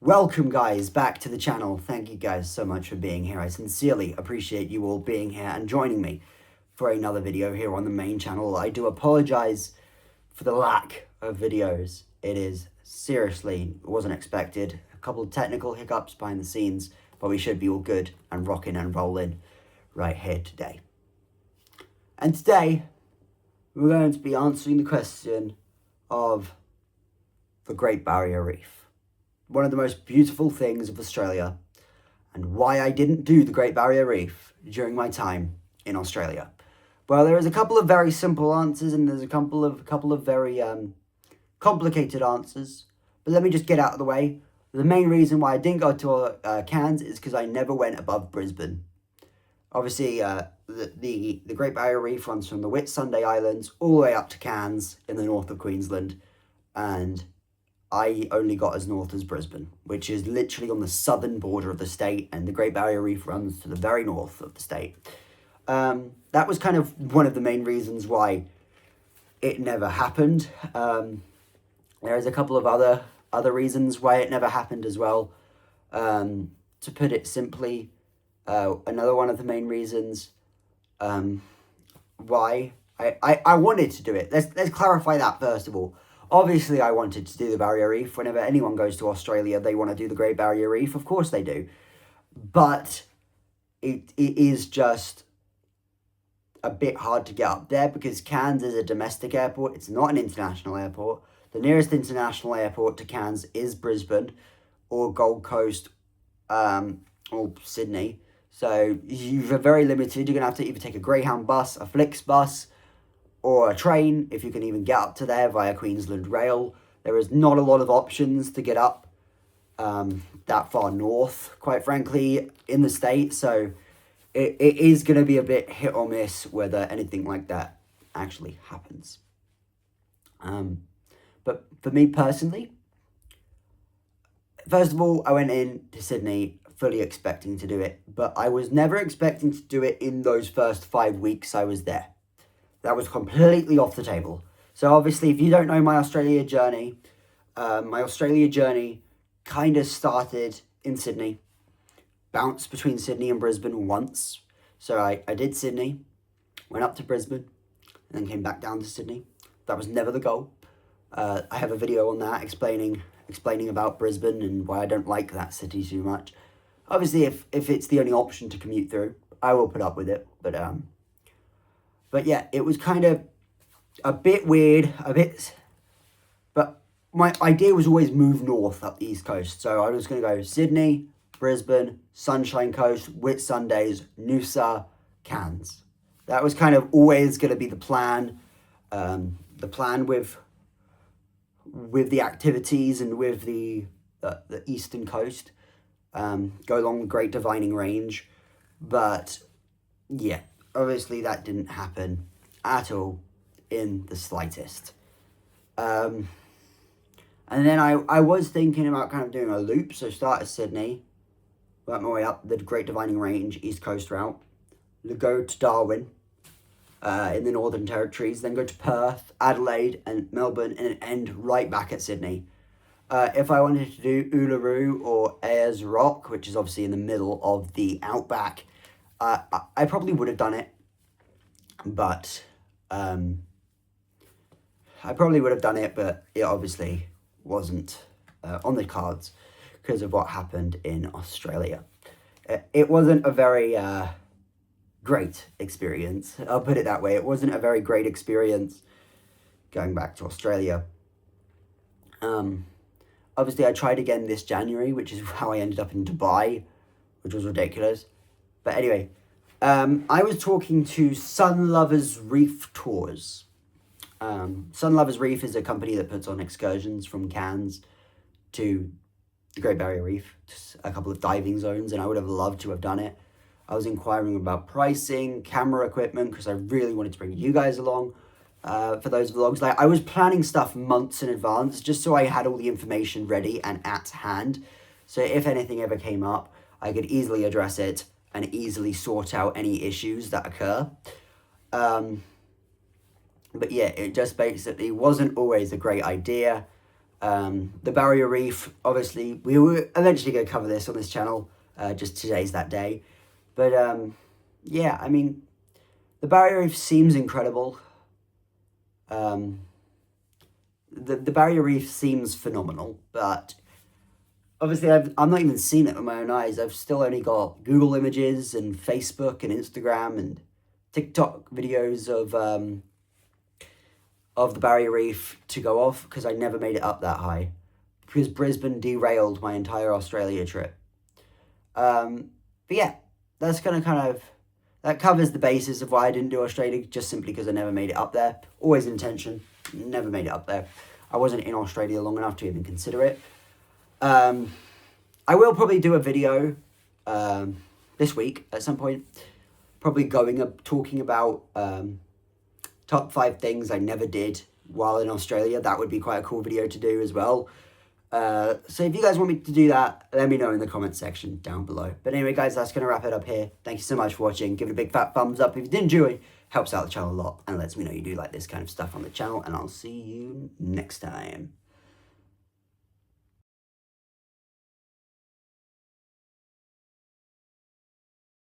Welcome guys back to the channel. Thank you guys so much for being here. I sincerely appreciate you all being here and joining me for another video here on the main channel. I do apologize for the lack of videos. It is seriously wasn't expected. A couple of technical hiccups behind the scenes, but we should be all good and rocking and rolling right here today. And today we're going to be answering the question of the Great Barrier Reef. One of the most beautiful things of Australia, and why I didn't do the Great Barrier Reef during my time in Australia. Well, there is a couple of very simple answers, and there's a couple of very complicated answers. But let me just get out of the way. The main reason why I didn't go to Cairns is because I never went above Brisbane. Obviously, the Great Barrier Reef runs from the Whitsunday Islands all the way up to Cairns in the north of Queensland, and I only got as north as Brisbane, which is literally on the southern border of the state, and the Great Barrier Reef runs to the very north of the state. That was kind of one of the main reasons why it never happened. There's a couple of other reasons why it never happened as well. To put it simply, another one of the main reasons why I wanted to do it. Let's clarify that first of all. Obviously, I wanted to do the Barrier Reef. Whenever anyone goes to Australia, they want to do the Great Barrier Reef. Of course they do. But it is just a bit hard to get up there because Cairns is a domestic airport. It's not an international airport. The nearest international airport to Cairns is Brisbane or Gold Coast or Sydney. So you're very limited. You're going to have to either take a Greyhound bus, a Flix bus, or a train, if you can even get up to there via Queensland Rail. There is not a lot of options to get up that far north, quite frankly, in the state. So it is going to be a bit hit or miss whether anything like that actually happens. But for me personally, first of all, I went into Sydney fully expecting to do it, but I was never expecting to do it in those first 5 weeks I was there. That was completely off the table. So obviously, if you don't know my Australia journey kind of started in Sydney, bounced between Sydney and Brisbane once. So I did Sydney, went up to Brisbane, and then came back down to Sydney. That was never the goal. I have a video on that explaining about Brisbane and why I don't like that city too much. Obviously, if it's the only option to commute through, I will put up with it. But yeah, it was kind of a bit weird, but my idea was always move north up the East Coast. So I was going to go Sydney, Brisbane, Sunshine Coast, Whitsundays, Noosa, Cairns. That was kind of always going to be the plan. The plan with the activities and with the Eastern Coast, go along the Great Dividing Range. But yeah, obviously that didn't happen at all in the slightest. And then I was thinking about kind of doing a loop. So start at Sydney, work my way up the Great Dividing Range, East Coast route, go to Darwin in the Northern Territories, then go to Perth, Adelaide and Melbourne, and end right back at Sydney. If I wanted to do Uluru or Ayers Rock, which is obviously in the middle of the outback, I probably would have done it, but it obviously wasn't on the cards because of what happened in Australia. It wasn't a very great experience. I'll put it that way. It wasn't a very great experience going back to Australia. Obviously, I tried again this January, which is how I ended up in Dubai, which was ridiculous. But anyway, I was talking to Sun Lovers Reef Tours. Sun Lovers Reef is a company that puts on excursions from Cairns to the Great Barrier Reef, just a couple of diving zones, and I would have loved to have done it. I was inquiring about pricing, camera equipment, because I really wanted to bring you guys along for those vlogs. Like, I was planning stuff months in advance, just so I had all the information ready and at hand. So if anything ever came up, I could easily address it and easily sort out any issues that occur. But yeah, it just basically wasn't always a great idea. The Barrier Reef, obviously, we were eventually going to cover this on this channel, just today's that day. But, yeah, I mean, the Barrier Reef seems incredible. The Barrier Reef seems phenomenal, but obviously I've not even seen it with my own eyes. I've still only got Google images and Facebook and Instagram and TikTok videos of the Barrier Reef to go off, because I never made it up that high, because Brisbane derailed my entire Australia trip. But yeah, that's that covers the basis of why I didn't do Australia, just simply because I never made it up there. Always intention, never made it up there. I wasn't in Australia long enough to even consider it. I will probably do a video this week at some point, probably talking about top 5 things I never did while in Australia. That would be quite a cool video to do as well. So if you guys want me to do that, let me know in the comment section down below. But anyway, guys, that's going to wrap it up here. Thank you so much for watching. Give it a big fat thumbs up if you did enjoy. Helps out the channel a lot and lets me know you do like this kind of stuff on the channel. And I'll see you next time.